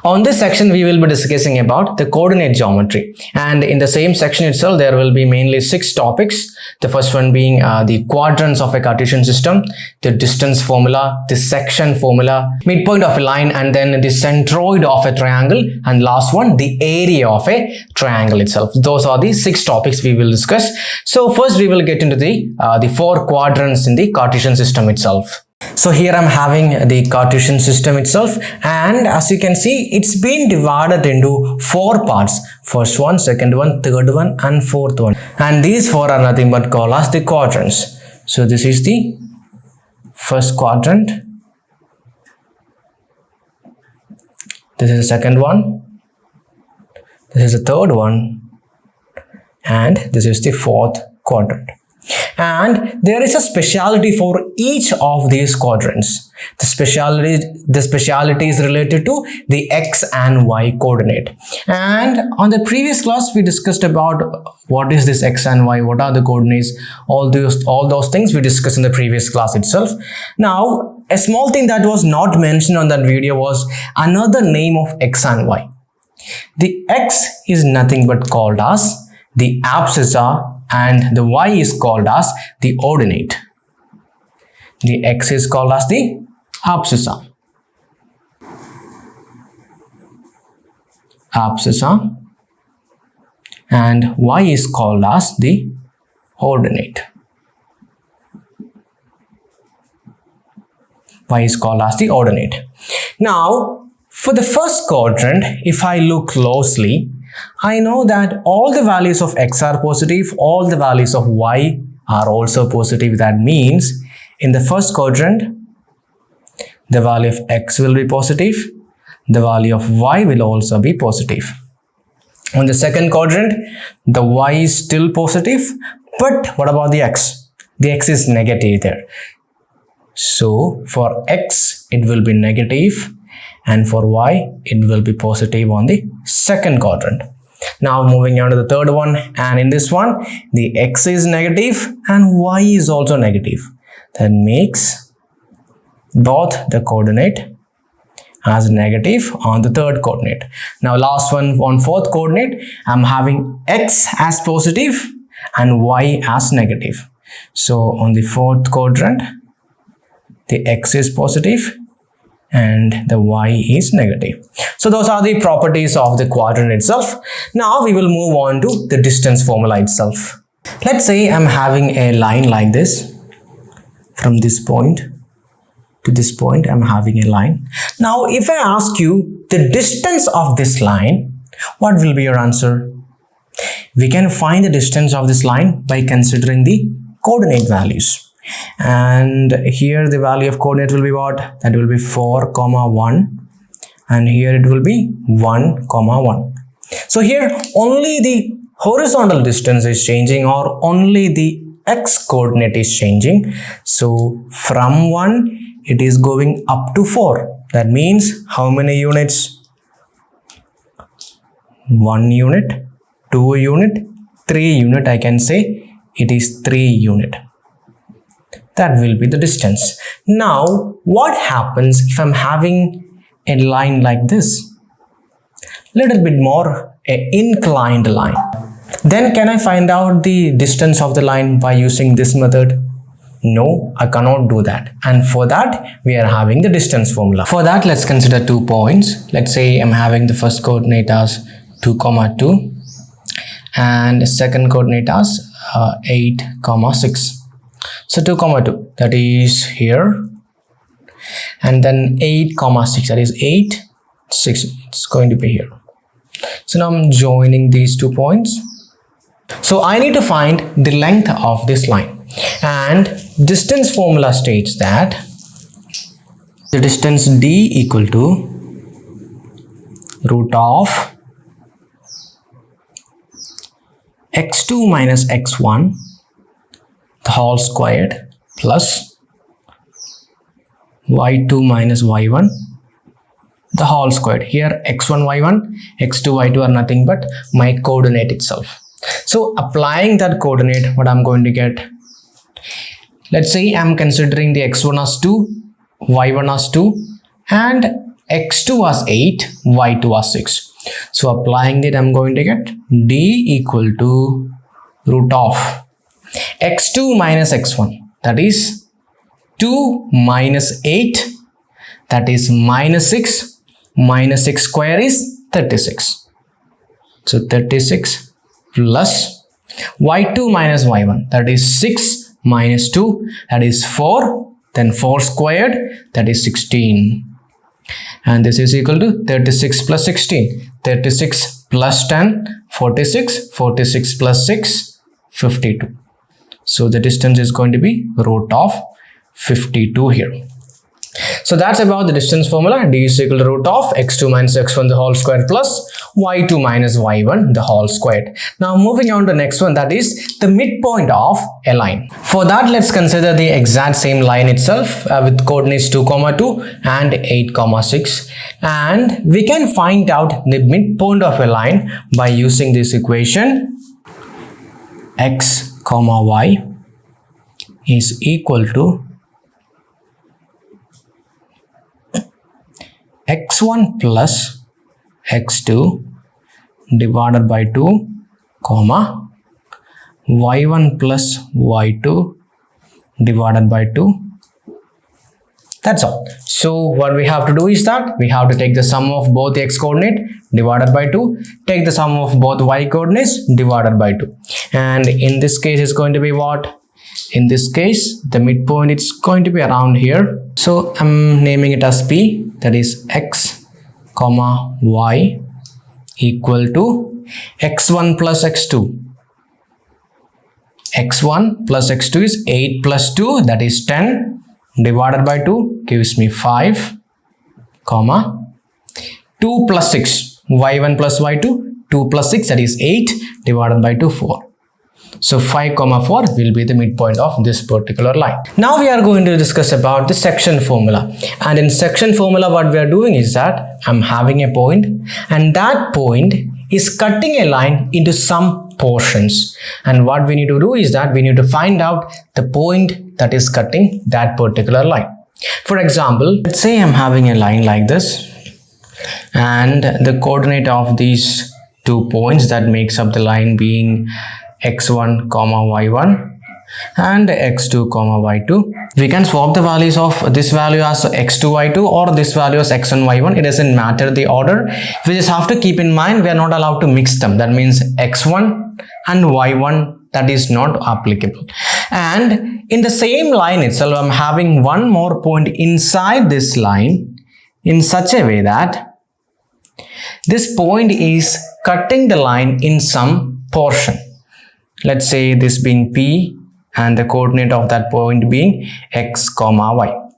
On this section, we will be discussing about the coordinate geometry, and in the same section itself, there will be mainly 6 topics. The first one being the quadrants of a Cartesian system, the distance formula, the section formula, midpoint of a line, and then the centroid of a triangle, and last one, the area of a triangle itself. Those are the 6 topics we will discuss. So first, we will get into the 4 quadrants in the Cartesian system itself. So here I'm having the Cartesian system itself, and as you can see, it's been divided into 4 parts. First one, second one, third one, and fourth one. And these 4 are nothing but called as the quadrants. So this is the first quadrant. This is the second one. This is the third one. And this is the fourth quadrant. And there is a speciality for each of these quadrants. The speciality is related to the x and y coordinate. And on the previous class, we discussed about what is this x and y, what are the coordinates, all those things we discussed in the previous class itself. Now, a small thing that was not mentioned on that video was another name of x and y. The x is nothing but called as the abscissa, and the y is called as the ordinate. The x is called as the abscissa. And y is called as the ordinate. Y is called as the ordinate. Now, for the first quadrant, if I look closely, I know that all the values of x are positive, all the values of y are also positive. That means in the first quadrant, the value of x will be positive, the value of y will also be positive. On the second quadrant, the y is still positive, but what about the x? The x is negative there. So for x, it will be negative, and for y, it will be positive on the second quadrant. Now moving on to the third one, and in this one, the x is negative and y is also negative. That makes both the coordinate as negative on the third coordinate. Now last one, on fourth coordinate, I'm having x as positive and y as negative. So on the fourth quadrant, the x is positive and the y is negative. So those are the properties of the quadrant itself. Now we will move on to the distance formula itself. Let's say I'm having a line like this. From this point to this point, I'm having a line. Now if I ask you the distance of this line, what will be your answer? We can find the distance of this line by considering the coordinate values. And here the value of coordinate will be what? That will be 4, 1, and here it will be 1, 1. So here only the horizontal distance is changing, or only the x coordinate is changing. So from 1 it is going up to 4. That means how many units? 1 unit, 2 unit, 3 unit. I can say it is 3 unit. That will be the distance. Now, what happens if I'm having a line like this? Little bit more an inclined line. Then can I find out the distance of the line by using this method? No, I cannot do that. And for that, we are having the distance formula. For that, let's consider 2 points. Let's say I'm having the first coordinate as 2, 2, and the second coordinate as 8, 6. So 2, 2, that is here, and then 8, 6, that is 8, 6, it's going to be here. So now I'm joining these 2 points. So I need to find the length of this line, and distance formula states that the distance d equal to root of x2 minus x1 the whole squared plus y2 minus y1 the whole squared. Here x1, y1, x2, y2 are nothing but my coordinate itself. So applying that coordinate, what I'm going to get, let's say I'm considering the x1 as 2, y1 as 2, and x2 was 8, y2 was 6. So applying it, I'm going to get d equal to root of x2 minus x1, that is 2 minus 8, that is minus 6. Minus 6 square is 36. So 36 plus y2 minus y1, that is 6 minus 2, that is 4. Then 4 squared, that is 16. And this is equal to 36 plus 16. 36 plus 10, 46. 46 plus 6, 52. So the distance is going to be root of 52 here. So that's about the distance formula. D is equal to root of x2 minus x1 the whole square plus y2 minus y1 the whole squared. Now moving on to the next one, that is the midpoint of a line. For that, let's consider the exact same line itself with coordinates 2, 2 and 8, 6. And we can find out the midpoint of a line by using this equation. X, y is equal to x1 plus x2 divided by 2, comma y1 plus y2 divided by 2. That's all. So what we have to do is that we have to take the sum of both the x coordinate divided by 2, take the sum of both y coordinates divided by 2. And in this case, it's going to be what? In this case, the midpoint is going to be around here. So I'm naming it as P, that is x, y equal to x1 plus x2. x1 plus x2 is 8 plus 2, that is 10, divided by 2 gives me 5, comma 2 plus 6, y1 plus y2, 2 plus 6, that is 8, divided by 2, 4. So 5, 4 will be the midpoint of this particular line. Now we are going to discuss about the section formula. And in section formula, what we are doing is that I'm having a point, and that point is cutting a line into some portions. And what we need to do is that we need to find out the point that is cutting that particular line. For example, let's say I'm having a line like this, and the coordinate of these 2 points that makes up the line being x1, y1 and x2, y2. We can swap the values of this value as x2, y2 or this value as x1, y1. It doesn't matter the order. We just have to keep in mind we are not allowed to mix them. That means x1 and y1, that is not applicable. And in the same line itself, I'm having one more point inside this line in such a way that this point is cutting the line in some portion. Let's say this being P and the coordinate of that point being x, y.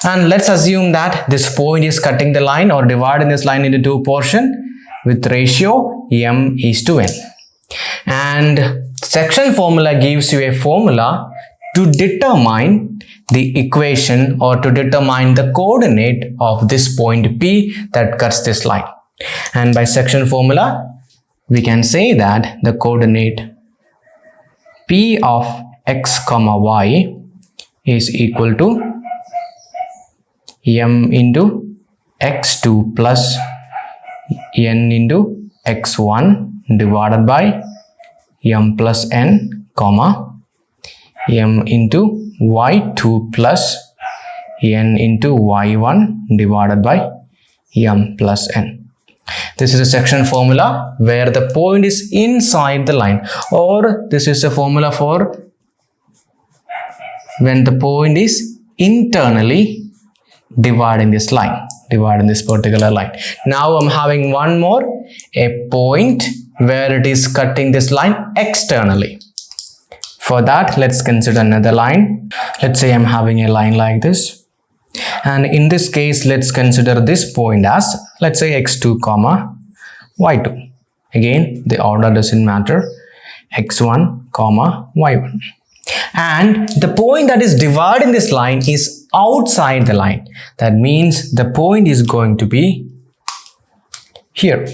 And let's assume that this point is cutting the line or dividing this line into 2 portions with ratio m:n. And section formula gives you a formula to determine the equation or to determine the coordinate of this point P that cuts this line. And by section formula, we can say that the coordinate P of x, y is equal to m into x2 plus n into x1 divided by m plus n, comma m into y2 plus n into y1 divided by m plus n. This is a section formula where the point is inside the line, or this is a formula for when the point is internally dividing this line, dividing this particular line. Now I'm having one more, a point where it is cutting this line externally. For that, let's consider another line. Let's say I'm having a line like this. And in this case, let's consider this point as, let's say x2, y2. Again, the order doesn't matter. x1, y1. And the point that is dividing this line is outside the line. That means the point is going to be here.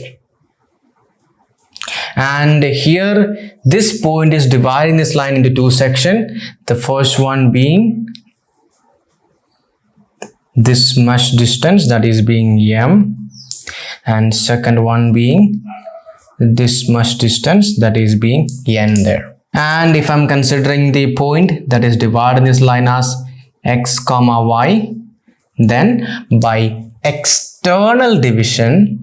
And here, this point is dividing this line into 2 sections. The first one being this much distance, that is being m, and second one being this much distance, that is being n there. And if I'm considering the point that is dividing this line as x comma y, then by external division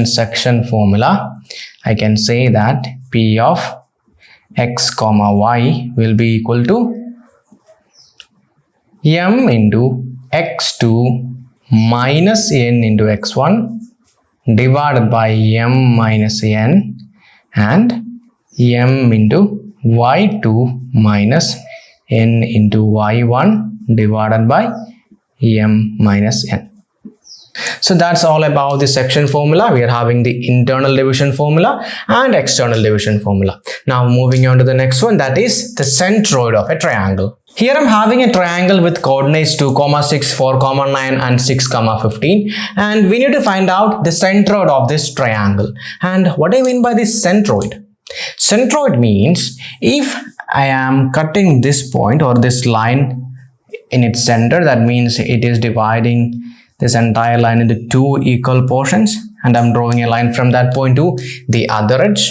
section formula, I can say that p of x comma y will be equal to m into x2 minus n into x1 divided by m minus n and m into y2 minus n into y1 divided by m minus n. So that's all about the section formula. We are having the internal division formula and external division formula. Now moving on to the next one, that is the centroid of a triangle. Here I'm having a triangle with coordinates 2, 6, 4, 9 and 6, 15, and we need to find out the centroid of this triangle. And what I mean by this centroid? Centroid means if I am cutting this point or this line in its center, that means it is dividing this entire line into two equal portions, and I'm drawing a line from that point to the other edge.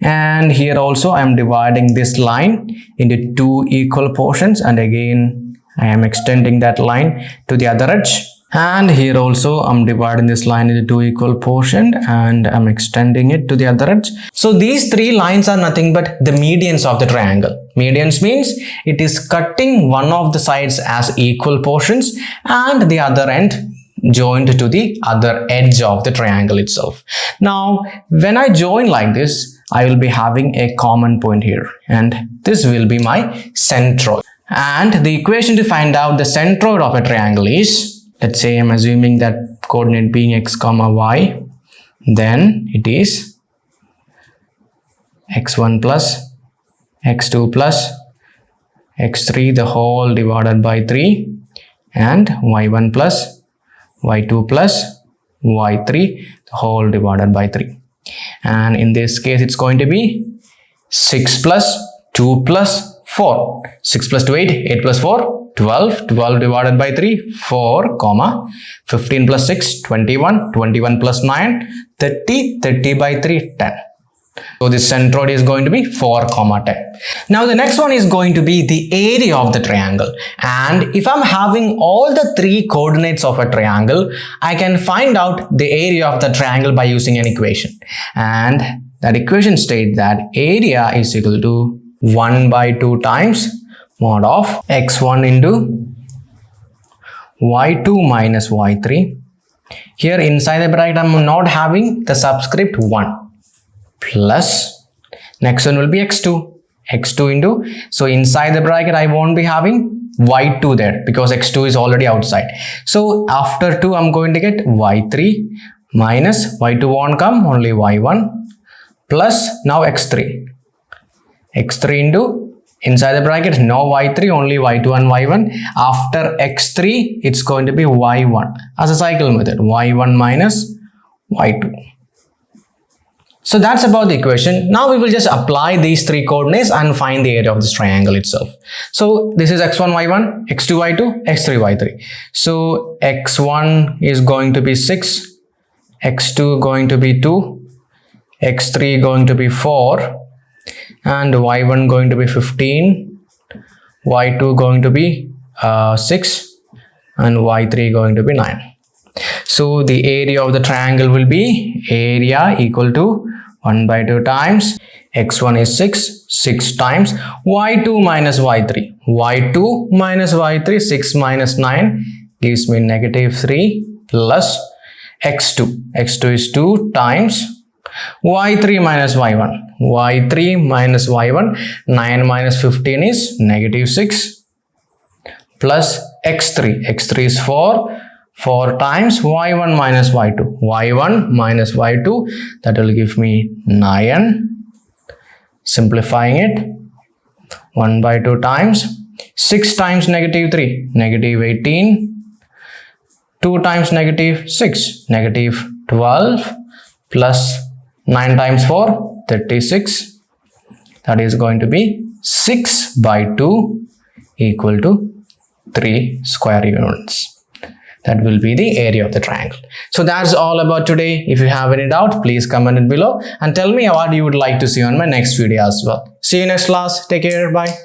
And here also I am dividing this line into two equal portions, and again I am extending that line to the other edge. And here also I'm dividing this line into two equal portions and I'm extending it to the other edge. So these three lines are nothing but the medians of the triangle. Medians means it is cutting one of the sides as equal portions and the other end joined to the other edge of the triangle itself. Now when I join like this, I will be having a common point here, and this will be my centroid. And the equation to find out the centroid of a triangle is, let's say I'm assuming that coordinate being x comma y, then it is x1 plus x2 plus x3 the whole divided by 3 and y1 plus y2 plus y3 the whole divided by 3. And in this case it's going to be 6 plus 2 plus 4. 6 plus 2 8, 8 plus 4 12, 12 divided by 3 4, 15 plus 6 21, 21 plus 9 30, 30 by 3 10. So this centroid is going to be 4, 10. Now the next one is going to be the area of the triangle, and if I'm having all the three coordinates of a triangle, I can find out the area of the triangle by using an equation, and that equation states that area is equal to 1 by 2 times mod of x1 into y2 minus y3. Here inside the bracket I'm not having the subscript 1 plus next one will be x2 into, so inside the bracket I won't be having y2 there because x2 is already outside. So after 2 I'm going to get y3 minus y2 won't come, only y1 plus now x3 into inside the bracket no y3, only y2 and y1. After x3 it's going to be y1 as a cycle method, y1 minus y2. So that's about the equation. Now we will just apply these three coordinates and find the area of this triangle itself. So this is x1 y1, x2 y2, x3 y3. So x1 is going to be 6, x2 going to be 2, x3 going to be 4, and y1 going to be 15, y2 going to be 6, and y3 going to be 9. So the area of the triangle will be area equal to 1 by 2 times x1 is 6 times y2 minus y3. y2 minus y3, 6 minus 9 gives me -3 plus x2. x2 is 2 times y3 minus y1. y3 minus y1, 9 minus 15 is -6 plus x3. x3 is 4 times y1 minus y2. y1 minus y2, that will give me 9. Simplifying it, 1 by 2 times 6 times -3, -18. 2 times -6, -12 plus 9 times 4, 36. That is going to be 6 by 2 equal to 3 square units. That will be the area of the triangle. So that's all about today. If you have any doubt, please comment it below and tell me what you would like to see on my next video as well. See you next class. Take care. Bye.